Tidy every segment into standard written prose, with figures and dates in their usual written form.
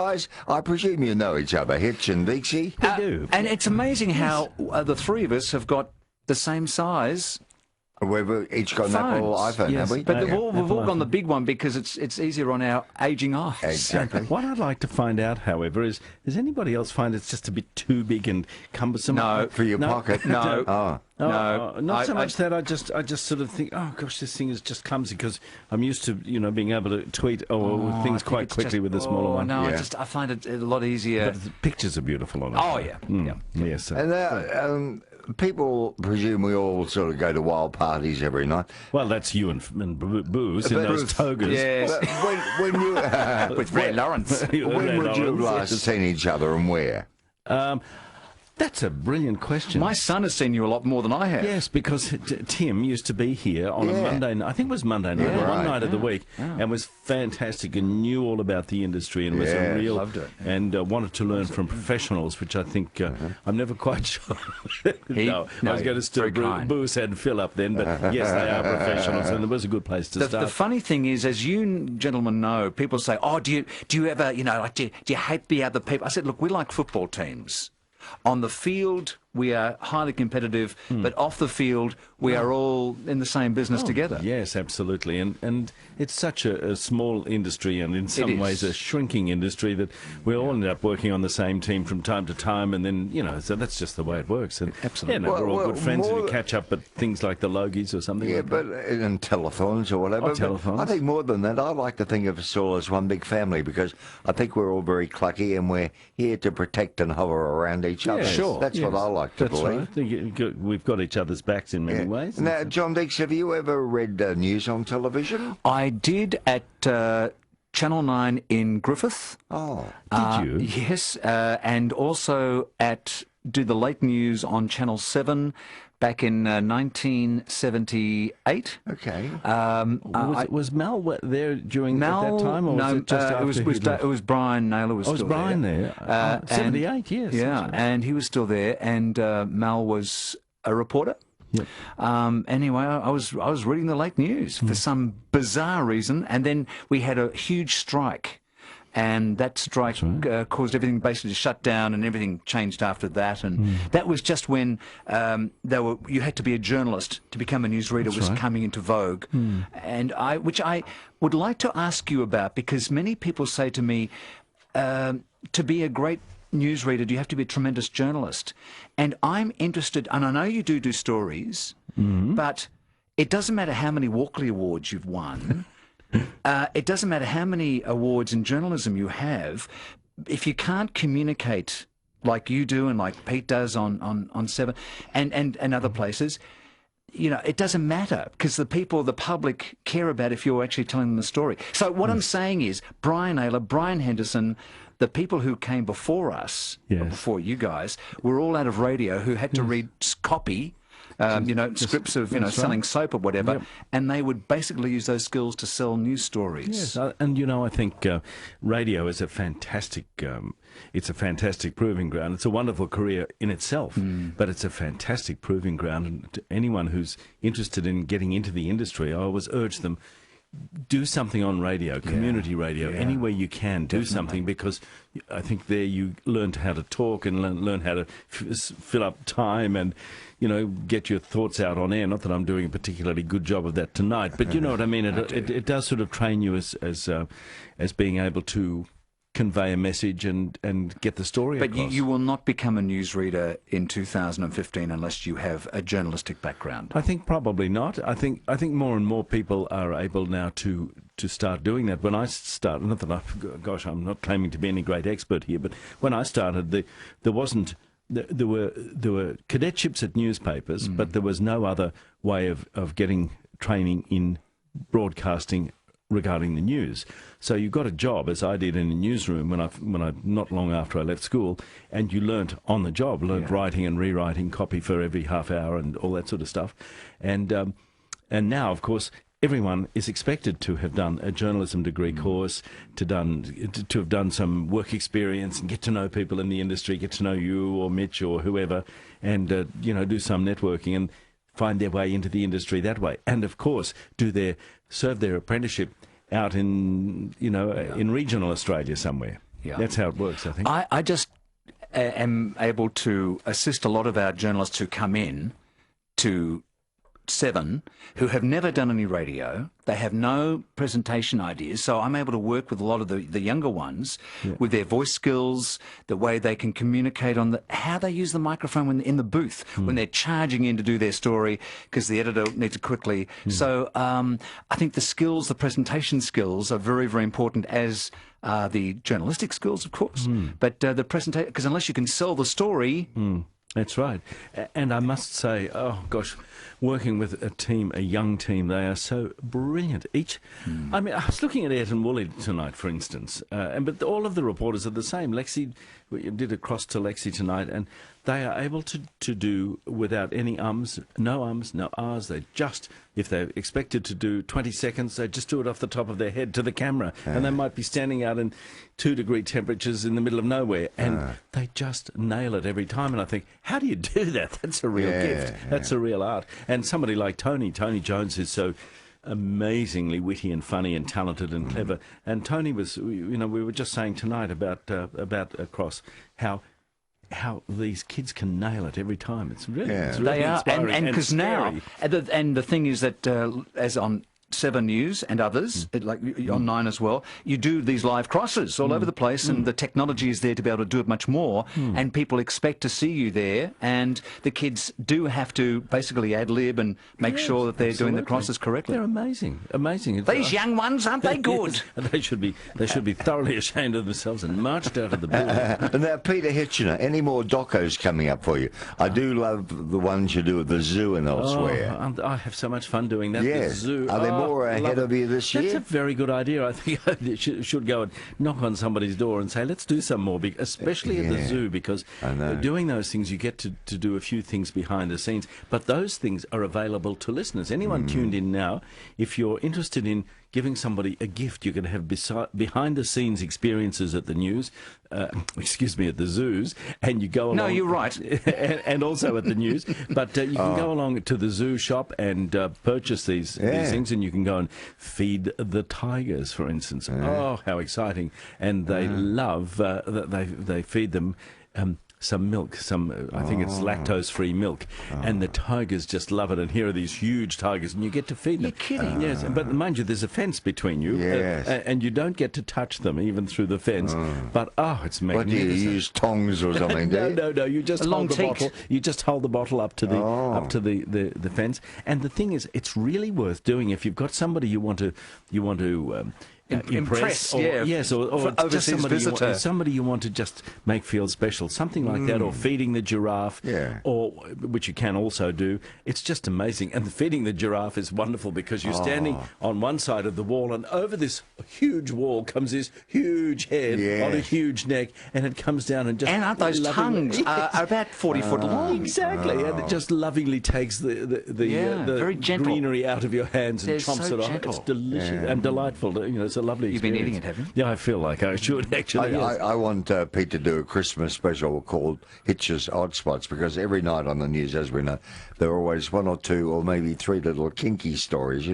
Guys, I presume you know each other, Hitch and Deeksy. We do. And it's amazing how the three of us have got the same size. We've each got an Apple iPhone, Yes, have we? But Yeah. we've all gone the big one because it's easier on our ageing eyes. Exactly. What I'd like to find out, however, is does anybody else find it's just a bit too big and cumbersome? No. For your pocket? No. Oh. No, not so much that. I just sort of think, oh gosh, this thing is just clumsy because I'm used to being able to tweet things quite quickly with the smaller one. No, Yeah. I find it a lot easier. But the pictures are beautiful on it. Oh yeah, yeah. Yes. And people presume we all sort of go to wild parties every night. Well, that's you and Booze in But- those togas. Yes. But when you... With Ray Lawrence. when would you last seen each other and where? That's a brilliant question. My son has seen you a lot more than I have. Yes, because Tim used to be here on a Yeah. Monday night. I think it was Monday night, Yeah, one right. night of the week, and was fantastic and knew all about the industry and was Yeah, a real loved it. and wanted to learn from professionals, which I think I'm never quite sure. I was going to still very kind. Booze and Phil up then, but yes, they are professionals, and it was a good place to The start. funny thing is, as you gentlemen know, people say, "Oh, do you ever, like, do you hate the other people?" I said, "Look, we like football teams. On the field, we are highly competitive, but off the field, we are all in the same business together." Yes, absolutely. And it's such a small industry and in some ways a shrinking industry that we all end up working on the same team from time to time. And then, so that's just the way it works. And, Absolutely. we're all Well, good friends and more- we catch up at things like the Logies or something Yeah, like but that. in telethons or whatever. Oh, But telethons. I think more than that, I like to think of us all as one big family because I think we're all very clucky and we're here to protect and hover around each other. Yes, sure. That's what I like to That's believe. right. I think we've got each other's backs in many ways. Now, John Deeks, have you ever read news on television? I did at Channel 9 in Griffith. Oh, Did you? Yes, and also do the late news on Channel 7 back in 1978. okay. Was Mel there during Mel, at that time, or was it just after he'd left? it was Brian Naylor was Oh, was still Brian there. there? 78, yes. Yeah, that's right. and he was still there, and Mel was a reporter. Yep. Anyway, I was reading the late news for some bizarre reason, and then we had a huge strike. And that strike caused everything basically to shut down, and everything changed after that. And that was just when you had to be a journalist to become a newsreader was coming into vogue. And which I would like to ask you about, because many people say to me, to be a great newsreader, do you have to be a tremendous journalist? And I'm interested, and I know you do stories, but it doesn't matter how many Walkley Awards you've won. It doesn't matter how many awards in journalism you have, if you can't communicate like you do and like Pete does on Seven and other places, it doesn't matter because the public care about if you're actually telling them the story. So what I'm saying is Brian Naylor, Brian Henderson, the people who came before us, or before you guys, were all out of radio who had to read copy. Scripts of, selling soap or whatever, and they would basically use those skills to sell news stories. Yes, and I think radio is a fantastic, it's a fantastic proving ground. It's a wonderful career in itself, but it's a fantastic proving ground. And to anyone who's interested in getting into the industry, I always urge them, do something on radio, community radio, anywhere you can, do something, because I think there you learn how to talk and learn how to fill up time and, get your thoughts out on air. Not that I'm doing a particularly good job of that tonight, but you know what I mean. It does sort of train you as being able to convey a message and get the story across. But you will not become a newsreader in 2015 unless you have a journalistic background. I think probably not. I think more and more people are able now to start doing that. When I started, not that I'm not claiming to be any great expert here, but when I started, there were cadetships at newspapers, but there was no other way of getting training in broadcasting regarding the news. So you got a job, as I did in a newsroom when I not long after I left school, and you learnt on the job, writing and rewriting copy for every half hour and all that sort of stuff. And now, of course, everyone is expected to have done a journalism degree course, to have done some work experience and get to know people in the industry, get to know you or Mitch or whoever, and do some networking and find their way into the industry that way. And of course, serve their apprenticeship out in in regional Australia somewhere. Yeah. That's how it works, I think. I just am able to assist a lot of our journalists who come in to 7 who have never done any radio. They have no presentation ideas, so I'm able to work with a lot of the younger ones with their voice skills, the way they can communicate on how they use the microphone when in the booth, when they're charging in to do their story because the editor needs it quickly. So I think the skills, the presentation skills are very, very important, as the journalistic skills, of course. But the presentation, because unless you can sell the story... That's right. And I must say, oh gosh, working with a team, a young team, they are so brilliant. I mean, I was looking at Ed and Woolley tonight, for instance, but all of the reporters are the same. Lexi, we did a cross to Lexi tonight, and they are able to do without any ums, no ahs. They just, if they're expected to do 20 seconds, they just do it off the top of their head to the camera. And they might be standing out in 2-degree temperatures in the middle of nowhere, and they just nail it every time. And I think, how do you do that? That's a real gift. That's a real art. And somebody like Tony Jones is so amazingly witty and funny and talented and clever. And Tony was, we were just saying tonight about Cross, how these kids can nail it every time. It's really, it's really they are, inspiring and because now, scary. and the thing is that as on 7 News and others, like on 9 as well, you do these live crosses all over the place, and the technology is there to be able to do it much more, and people expect to see you there, and the kids do have to basically ad-lib and make sure that they're doing the crosses correctly. They're amazing. These young ones, aren't they good? They should be thoroughly ashamed of themselves and marched out of the building. Now, Peter Hitchener, any more docos coming up for you? I do love the ones you do at the zoo and elsewhere. I have so much fun doing that. Yes. The zoo. Are they more ahead of you this year? That's a very good idea. I think I should go and knock on somebody's door and say, let's do some more, especially at the zoo, because doing those things, you get to do a few things behind the scenes. But those things are available to listeners. Anyone tuned in now, if you're interested in giving somebody a gift, you can have behind-the-scenes experiences at the news, at the zoos, and you go along... No, you're right. and also at the news, but you can go along to the zoo shop and purchase these things, and you can go and feed the tigers, for instance. Oh, how exciting. And they love that they feed them... some milk, I think it's lactose-free milk, and the tigers just love it. And here are these huge tigers, and you get to feed them. You're kidding? Yes, but mind you, there's a fence between you, and you don't get to touch them even through the fence. But it's magnificent. What do you use, tongs or something? No. You just hold the bottle. You just hold the bottle up to the fence. And the thing is, it's really worth doing if you've got somebody you want to impress, or just somebody you want to just make feel special, something like that, or feeding the giraffe, or which you can also do. It's just amazing. And feeding the giraffe is wonderful because you're standing on one side of the wall, and over this huge wall comes this huge head on a huge neck, and it comes down and just... And aren't those tongues are about 40 foot long? Exactly, and it just lovingly takes the very gentle greenery out of your hands and chomps it off. It's delicious and delightful. It's a lovely experience. You've been eating it, have you? Yeah, I feel like I should, actually. I want Pete to do a Christmas special called Hitch's Odd Spots, because every night on the news, as we know, there are always 1 or 2 or maybe 3 little kinky stories,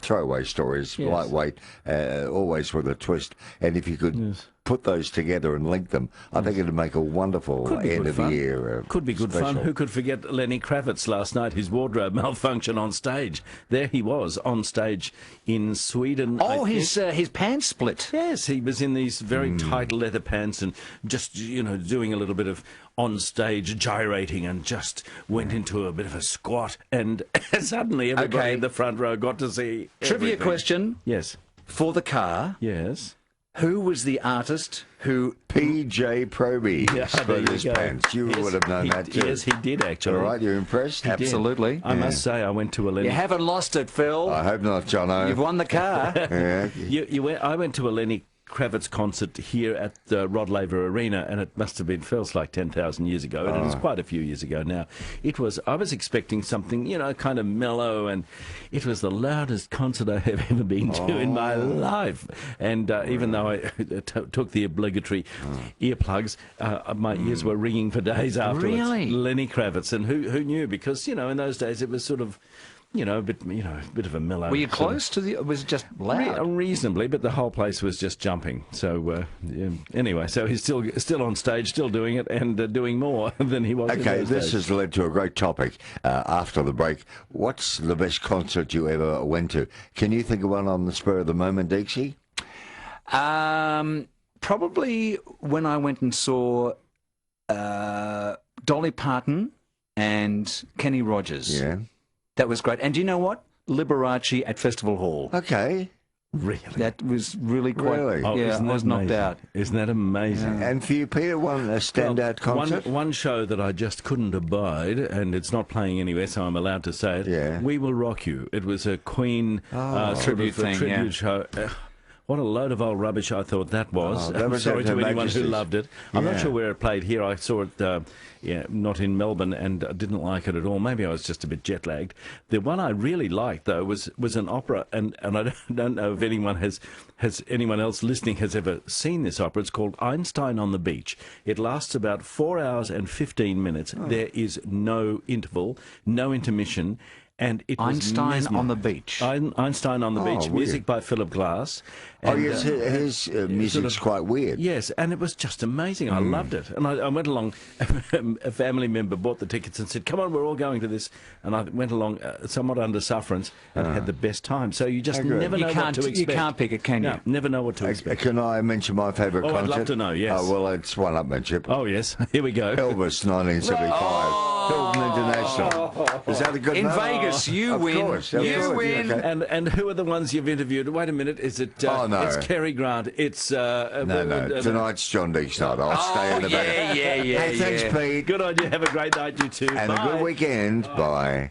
throwaway stories, lightweight, always with a twist. And if you could put those together and link them, I think it'd make a wonderful end of the year. Could be good fun. Who could forget Lenny Kravitz last night, his wardrobe malfunction on stage? There he was on stage in Sweden. Oh, his pants split. Yes, he was in these very tight leather pants and just, doing a little bit of on-stage gyrating, and just went into a bit of a squat, and suddenly everybody in the front row got to see Trivia everything. question. Yes. For the car. Yes. Who was the artist who... PJ Proby split his pants. You would have known that too. Yes, he did, actually. All right, you're impressed? Absolutely. I must say, I went to a Lenny... You haven't lost it, Phil. I hope not, Jono. You've won the car. I went to a Lenny Kravitz concert here at the Rod Laver Arena, and it must have been, feels like 10,000 years ago, and it's quite a few years ago now. I was expecting something, kind of mellow, and it was the loudest concert I have ever been to in my life. And even though I took the obligatory earplugs, my ears were ringing for days afterwards. Really? Lenny Kravitz, and who knew? Because, in those days it was sort of a bit of a mellow. Were you close to the? Was it just loud? Reasonably, but the whole place was just jumping. So anyway, so he's still on stage, still doing it, and doing more than he was. Okay, this has led to a great topic. After the break, what's the best concert you ever went to? Can you think of one on the spur of the moment, Deeksy? Probably when I went and saw Dolly Parton and Kenny Rogers. Yeah. That was great. And do you know what? Liberace at Festival Hall. Okay. Really? That was really quite... Really? Oh, yeah, I was knocked out. Isn't that amazing? And for you, Peter, a standout concert? One show that I just couldn't abide, and it's not playing anywhere, so I'm allowed to say it. Yeah. We Will Rock You. It was a Queen tribute thing, tribute show. What a load of old rubbish I thought that was. That I'm was sorry at to Her anyone Majesty's. who loved it. I'm not sure where it played here. I saw it not in Melbourne, and I didn't like it at all. Maybe I was just a bit jet-lagged. The one I really liked, though, was an opera, and I don't know if anyone anyone else listening has ever seen this opera. It's called Einstein on the Beach. It lasts about 4 hours and 15 minutes. There is no interval, no intermission. And it was Einstein on the Beach. Einstein on the Beach, weird. music by Philip Glass. Oh, And, yes, his music's quite weird. Yes, and it was just amazing. I loved it. And I went along, a family member bought the tickets and said, come on, we're all going to this. And I went along somewhat under sufferance and had the best time. So you just never know what to expect. You can't pick it, can you? No, never know what to expect. Can I mention my favourite concert? I'd love to know, yes. Oh, well, it's one-upmanship. Oh, yes. Here we go. Elvis, 1975. Hilton International. Is that a good In note? Vegas, you Of win. course, of You course. win. Okay. And who are the ones you've interviewed? Wait a minute. Is it... Oh, no. It's Cary Grant. It's... No. Tonight's John Deeks night. I'll stay in the back. yeah. Hey, thanks, Pete. Good on you. Have a great night, you two. And Bye. a good weekend. Bye.